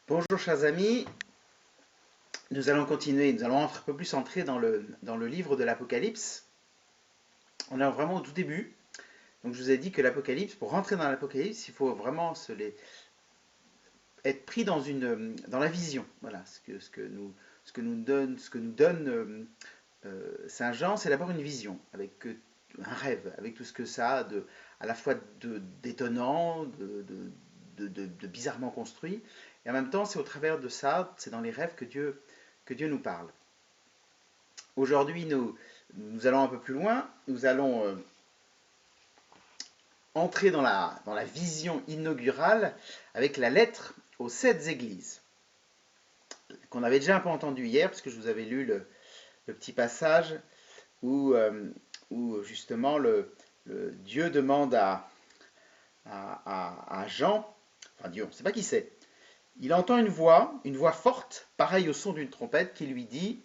Bonjour chers amis, nous allons continuer, nous allons un peu plus entrer dans le livre de l'Apocalypse. On est vraiment au tout début, donc je vous ai dit que l'Apocalypse, pour rentrer dans l'Apocalypse, il faut vraiment être pris dans la vision. Voilà, ce que nous donne Saint Jean, c'est d'abord une vision, avec un rêve, avec tout ce que ça a à la fois d'étonnant, de bizarrement construit, et en même temps, c'est au travers de ça, c'est dans les rêves que Dieu nous parle. Aujourd'hui, nous allons un peu plus loin, nous allons entrer dans la vision inaugurale avec la lettre aux 7 églises, qu'on avait déjà un peu entendu hier, parce que je vous avais lu le petit passage où, justement Dieu demande à Jean, enfin Dieu, on ne sait pas qui c'est, il entend une voix forte, pareille au son d'une trompette, qui lui dit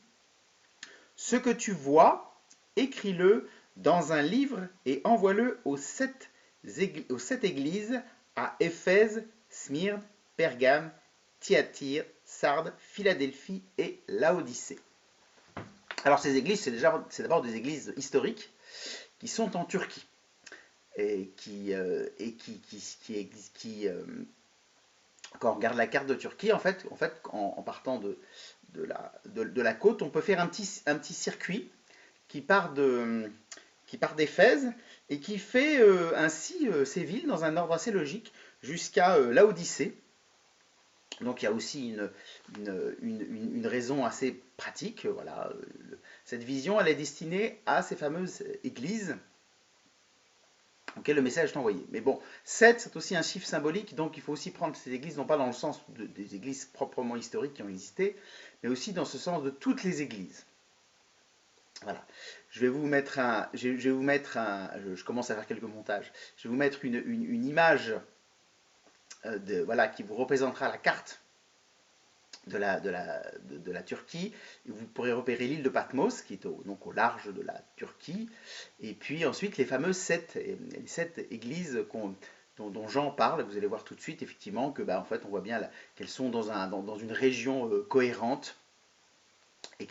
« Ce que tu vois, écris-le dans un livre et envoie-le aux sept églises, à Éphèse, Smyrne, Pergame, Thyatire, Sardes, Philadelphie et Laodicée. » Alors ces églises, c'est d'abord des églises historiques qui sont en Turquie et quand on regarde la carte de Turquie, en fait en partant de la côte, on peut faire un petit circuit qui part d'Éphèse et qui fait ainsi ces villes dans un ordre assez logique jusqu'à Laodicée. Donc il y a aussi une raison assez pratique. Voilà, cette vision, elle est destinée à ces fameuses églises auquel le message est envoyé. Mais bon, 7, c'est aussi un chiffre symbolique, donc il faut aussi prendre ces églises, non pas dans le sens des églises proprement historiques qui ont existé, mais aussi dans ce sens de toutes les églises. Voilà. Je commence à faire quelques montages. Je vais vous mettre une image voilà, qui vous représentera la carte de la Turquie. Vous pourrez repérer l'île de Patmos, qui est donc au large de la Turquie. Et puis ensuite, les fameuses 7 églises dont Jean parle. Vous allez voir tout de suite, effectivement, que en fait, on voit bien qu'elles sont dans une région cohérente et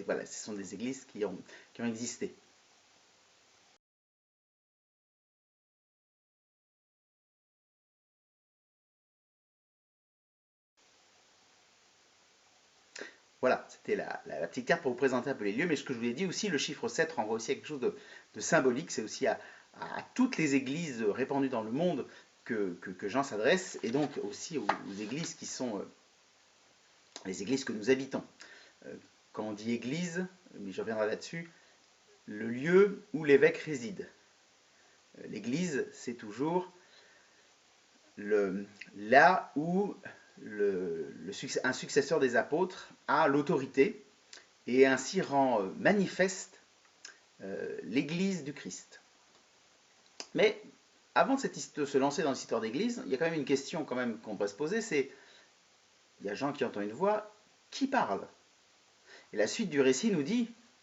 voilà, ce sont des églises qui ont existé. Voilà, c'était la petite carte pour vous présenter un peu les lieux, mais ce que je vous ai dit aussi, le chiffre 7 renvoie aussi à quelque chose de symbolique, c'est aussi à toutes les églises répandues dans le monde que Jean s'adresse, et donc aussi aux églises qui sont les églises que nous habitons. Quand on dit église, mais je reviendrai là-dessus, le lieu où l'évêque réside. L'église, c'est toujours là où un successeur des apôtres a l'autorité et ainsi rend manifeste l'Église du Christ. Mais avant de se lancer dans l'histoire d'Église, il y a quand même une question qu'on va se poser, c'est, il y a Jean qui entend une voix, qui parle? Et la suite du récit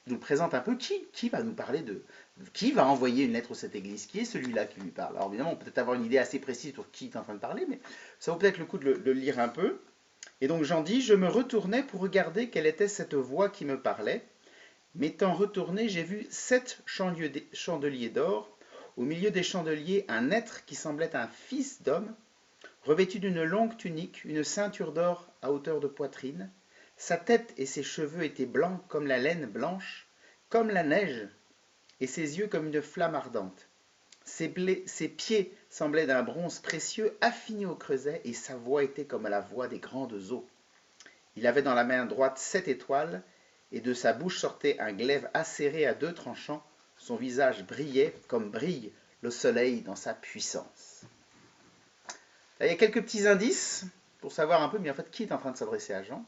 nous présente un peu qui va nous parler qui va envoyer une lettre à cette église, qui est celui-là qui lui parle. Alors évidemment, on peut peut-être avoir une idée assez précise sur qui est en train de parler, mais ça vaut peut-être le coup de le lire un peu. Et donc Jean dit, je me retournai pour regarder quelle était cette voix qui me parlait. M'étant retourné, j'ai vu 7 chandeliers d'or. Au milieu des chandeliers, un être qui semblait un fils d'homme, revêtu d'une longue tunique, une ceinture d'or à hauteur de poitrine. Sa tête et ses cheveux étaient blancs comme la laine blanche, comme la neige, et ses yeux comme une flamme ardente. Ses pieds semblaient d'un bronze précieux affiné au creuset, et sa voix était comme la voix des grandes eaux. Il avait dans la main droite 7 étoiles, et de sa bouche sortait un glaive acéré à 2 tranchants. Son visage brillait comme brille le soleil dans sa puissance. Là, il y a quelques petits indices pour savoir un peu, mais en fait, qui est en train de s'adresser à Jean.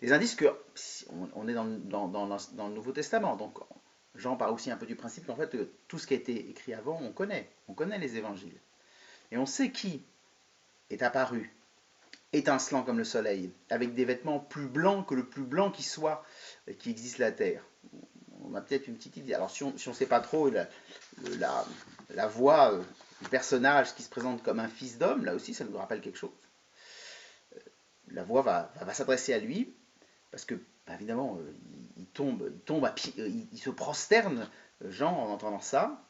Les indices que, on est dans le Nouveau Testament, donc Jean parle aussi un peu du principe qu'en fait, tout ce qui a été écrit avant, on connaît les évangiles. Et on sait qui est apparu, étincelant comme le soleil, avec des vêtements plus blancs que le plus blanc qui soit, qui existe la terre. On a peut-être une petite idée. Alors si on ne sait pas trop la voix du personnage qui se présente comme un fils d'homme, là aussi ça nous rappelle quelque chose. la voix va s'adresser à lui, parce que, bah, évidemment, il tombe à pied, il se prosterne, Jean, en entendant ça.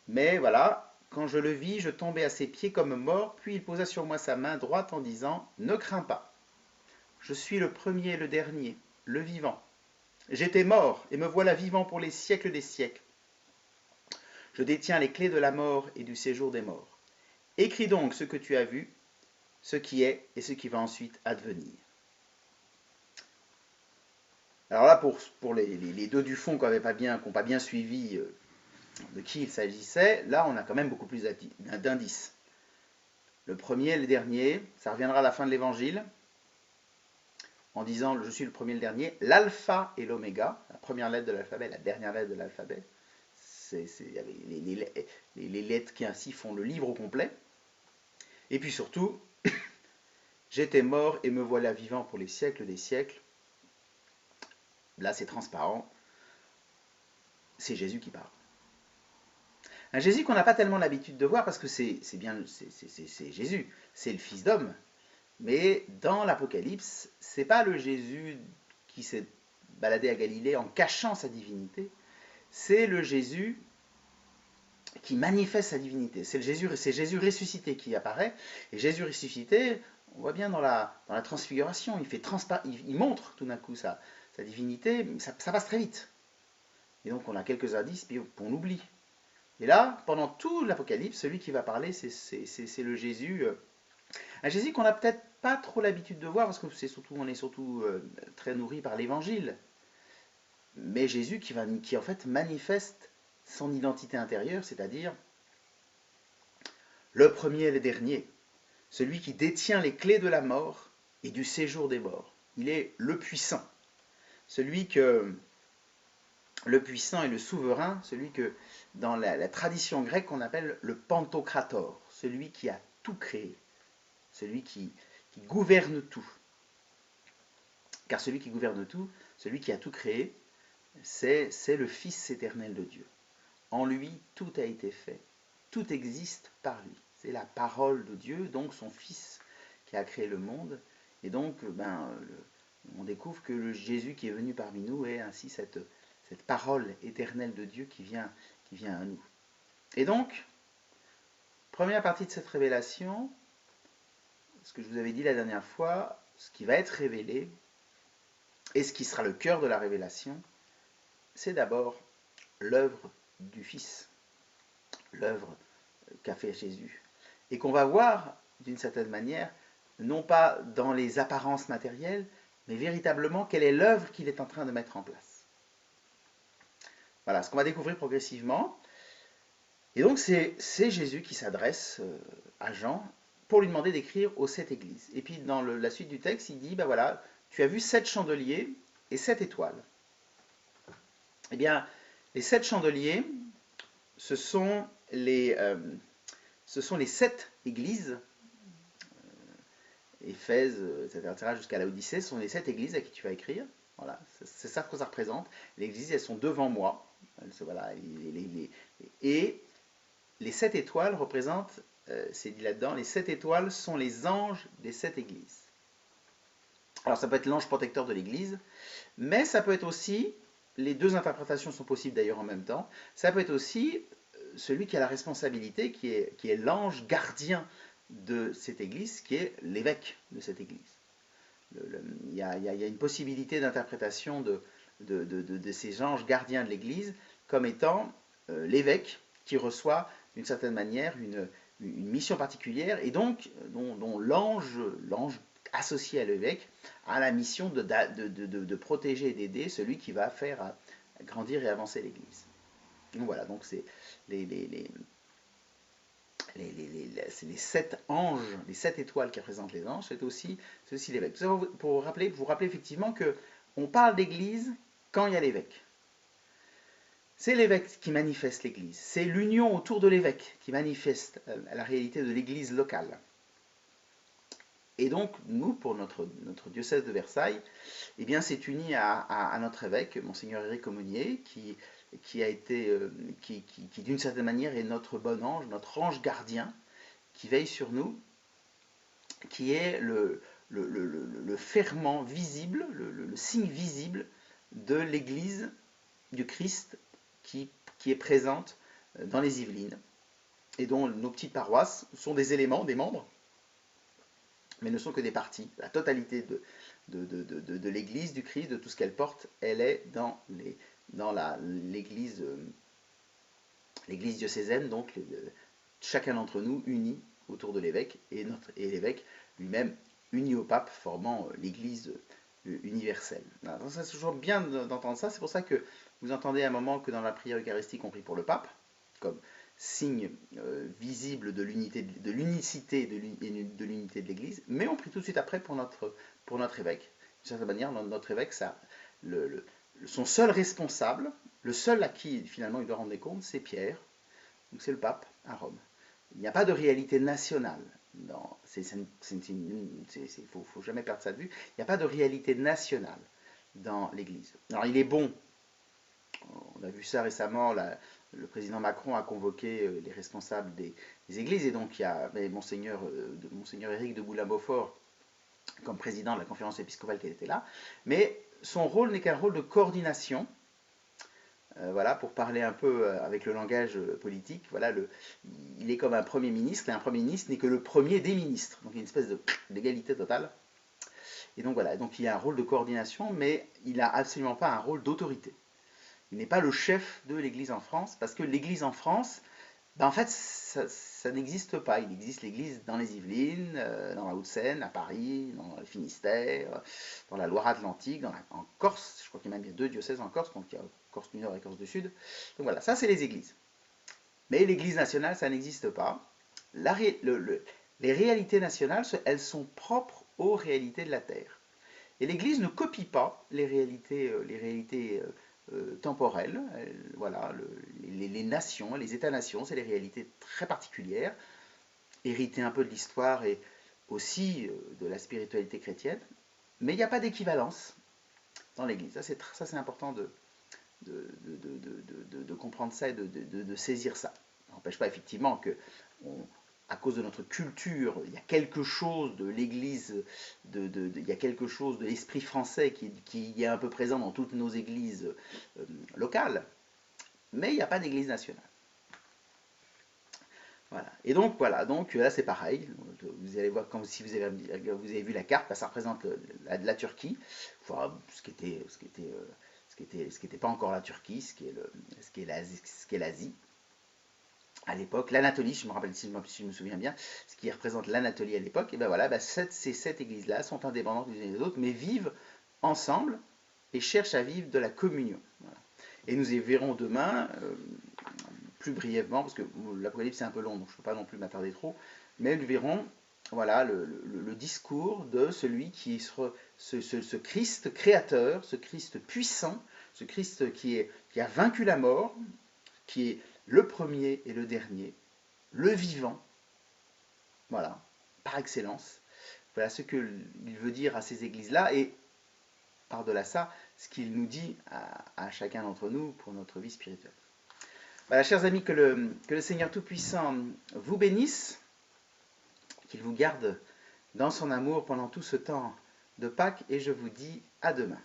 Mais voilà, quand je le vis, je tombais à ses pieds comme mort, puis il posa sur moi sa main droite en disant, ne crains pas, je suis le premier et le dernier, le vivant. J'étais mort, et me voilà vivant pour les siècles des siècles. Je détiens les clés de la mort et du séjour des morts. Écris donc ce que tu as vu, ce qui est et ce qui va ensuite advenir. Alors là, pour les deux du fond qui n'ont pas bien suivi de qui il s'agissait, là on a quand même beaucoup plus d'indices. Le premier et le dernier, ça reviendra à la fin de l'évangile, en disant je suis le premier et le dernier, l'alpha et l'oméga, la première lettre de l'alphabet, la dernière lettre de l'alphabet, c'est les lettres qui ainsi font le livre au complet. Et puis surtout, j'étais mort et me voilà vivant pour les siècles des siècles. Là c'est transparent, c'est Jésus qui parle. Un Jésus qu'on n'a pas tellement l'habitude de voir parce que c'est Jésus, c'est le Fils d'homme. Mais dans l'Apocalypse, c'est pas le Jésus qui s'est baladé à Galilée en cachant sa divinité, c'est le Jésus qui manifeste sa divinité. C'est Jésus ressuscité qui apparaît. Et Jésus ressuscité, on voit bien dans la transfiguration, il montre tout d'un coup sa divinité, mais ça passe très vite. Et donc on a quelques indices, puis on oublie. Et là, pendant tout l'Apocalypse, celui qui va parler, c'est le Jésus, un Jésus qu'on n'a peut-être pas trop l'habitude de voir, parce que on est surtout très nourri par l'Évangile. Mais Jésus qui en fait manifeste son identité intérieure, c'est-à-dire le premier et le dernier, celui qui détient les clés de la mort et du séjour des morts. Il est le puissant, le puissant et le souverain, celui que dans la tradition grecque on appelle le pantocrator, celui qui a tout créé, celui qui gouverne tout. Car celui qui gouverne tout, celui qui a tout créé, c'est le Fils éternel de Dieu. En lui, tout a été fait, tout existe par lui. C'est la parole de Dieu, donc son Fils qui a créé le monde. Et donc, on découvre que le Jésus qui est venu parmi nous est ainsi cette parole éternelle de Dieu qui vient à nous. Et donc, première partie de cette révélation, ce que je vous avais dit la dernière fois, ce qui va être révélé, et ce qui sera le cœur de la révélation, c'est d'abord l'œuvre du Fils, l'œuvre qu'a fait Jésus. Et qu'on va voir, d'une certaine manière, non pas dans les apparences matérielles, mais véritablement quelle est l'œuvre qu'il est en train de mettre en place. Voilà, ce qu'on va découvrir progressivement. Et donc c'est Jésus qui s'adresse à Jean pour lui demander d'écrire aux 7 églises. Et puis dans la suite du texte, il dit, ben voilà, tu as vu 7 chandeliers et 7 étoiles. Eh bien, les 7 chandeliers, ce sont les 7 églises, Éphèse, etc., jusqu'à l'Odyssée, ce sont les 7 églises à qui tu vas écrire. Voilà, c'est ça que ça représente. Les églises, elles sont devant moi. Voilà, et les 7 étoiles représentent, c'est dit là-dedans, les 7 étoiles sont les anges des 7 églises. Alors ça peut être l'ange protecteur de l'église, mais ça peut être aussi, les deux interprétations sont possibles d'ailleurs en même temps, ça peut être aussi celui qui a la responsabilité, qui est l'ange gardien de cette église, qui est l'évêque de cette église. Il y a une possibilité d'interprétation de ces anges gardiens de l'église comme étant l'évêque qui reçoit d'une certaine manière une mission particulière et donc dont l'ange associé à l'évêque a la mission de protéger et d'aider celui qui va faire grandir et avancer l'église. Donc voilà, donc c'est les 7 anges, les 7 étoiles qui représentent les anges, c'est aussi l'évêque. Tout ça pour vous rappeler effectivement qu'on parle d'église quand il y a l'évêque. C'est l'évêque qui manifeste l'église. C'est l'union autour de l'évêque qui manifeste la réalité de l'église locale. Et donc, nous, pour notre diocèse de Versailles, eh bien, c'est uni à notre évêque, Monseigneur Éric Aumonier, qui d'une certaine manière est notre bon ange, notre ange gardien, qui veille sur nous, qui est le ferment visible, le signe visible de l'Église du Christ qui est présente dans les Yvelines et dont nos petites paroisses sont des éléments, des membres, mais ne sont que des parties. La totalité de l'Église du Christ, de tout ce qu'elle porte, elle est dans l'Église diocésaine, donc chacun d'entre nous unis autour de l'évêque et l'évêque lui-même uni au pape, formant l'Église universelle. Alors, c'est toujours bien d'entendre ça, c'est pour ça que vous entendez à un moment que dans la prière eucharistique on prie pour le pape, comme signe visible de l'unicité et de l'unité de l'Église, mais on prie tout de suite après pour notre évêque. D'une certaine manière, notre évêque, son seul responsable, le seul à qui finalement il doit rendre des comptes, c'est Pierre, donc c'est le pape à Rome. Il n'y a pas de réalité nationale. Il ne faut jamais perdre ça de vue. Il n'y a pas de réalité nationale dans l'Église. Alors il est bon, on a vu ça récemment, le président Macron a convoqué les responsables des églises, et donc il y a Monseigneur Éric de Boulin-Beaufort comme président de la conférence épiscopale qui était là, mais son rôle n'est qu'un rôle de coordination. Voilà, pour parler un peu avec le langage politique, voilà, il est comme un Premier ministre, et un Premier ministre n'est que le premier des ministres. Donc il y a une espèce d'égalité totale. Et donc voilà, donc il y a un rôle de coordination, mais il n'a absolument pas un rôle d'autorité. Il n'est pas le chef de l'Église en France, parce que l'Église en France, en fait, ça n'existe pas. Il existe l'Église dans les Yvelines, dans la Haute-Seine, à Paris, dans le Finistère, dans la Loire-Atlantique, en Corse. Je crois qu'il y a même 2 diocèses en Corse, donc il y a Corse du Nord et Corse du Sud. Donc voilà, ça c'est les églises. Mais l'Église nationale, ça n'existe pas. Les réalités nationales, elles sont propres aux réalités de la terre. Et l'Église ne copie pas les réalités temporelles. Voilà, les nations, les États-nations, c'est des réalités très particulières, héritées un peu de l'histoire et aussi de la spiritualité chrétienne. Mais il n'y a pas d'équivalence dans l'Église. Ça c'est important de comprendre ça et de saisir ça. Ça n'empêche pas effectivement que, à cause de notre culture, il y a quelque chose de l'Église, il y a quelque chose de l'esprit français qui est un peu présent dans toutes nos églises locales, mais il n'y a pas d'église nationale. Voilà. Et donc voilà, donc là c'est pareil. Vous allez voir, si vous avez vu la carte, ça représente la Turquie, enfin, ce qui n'était pas encore la Turquie, ce qui est l'Asie. À l'époque, l'Anatolie, je me rappelle si je me souviens bien, ce qui représente l'Anatolie à l'époque, et ben voilà, ces 7 églises-là sont indépendantes les unes des autres, mais vivent ensemble et cherchent à vivre de la communion. Voilà. Et nous y verrons demain, plus brièvement, parce que l'Apocalypse c'est un peu long, donc je ne peux pas non plus m'attarder trop, mais nous verrons voilà, le discours de celui qui est ce Christ créateur, ce Christ puissant, ce Christ qui a vaincu la mort, qui est le premier et le dernier, le vivant, voilà, par excellence. Voilà ce qu'il veut dire à ces églises-là, et par-delà ça, ce qu'il nous dit à chacun d'entre nous pour notre vie spirituelle. Voilà, chers amis, que le Seigneur Tout-Puissant vous bénisse, qu'il vous garde dans son amour pendant tout ce temps de Pâques, et je vous dis à demain.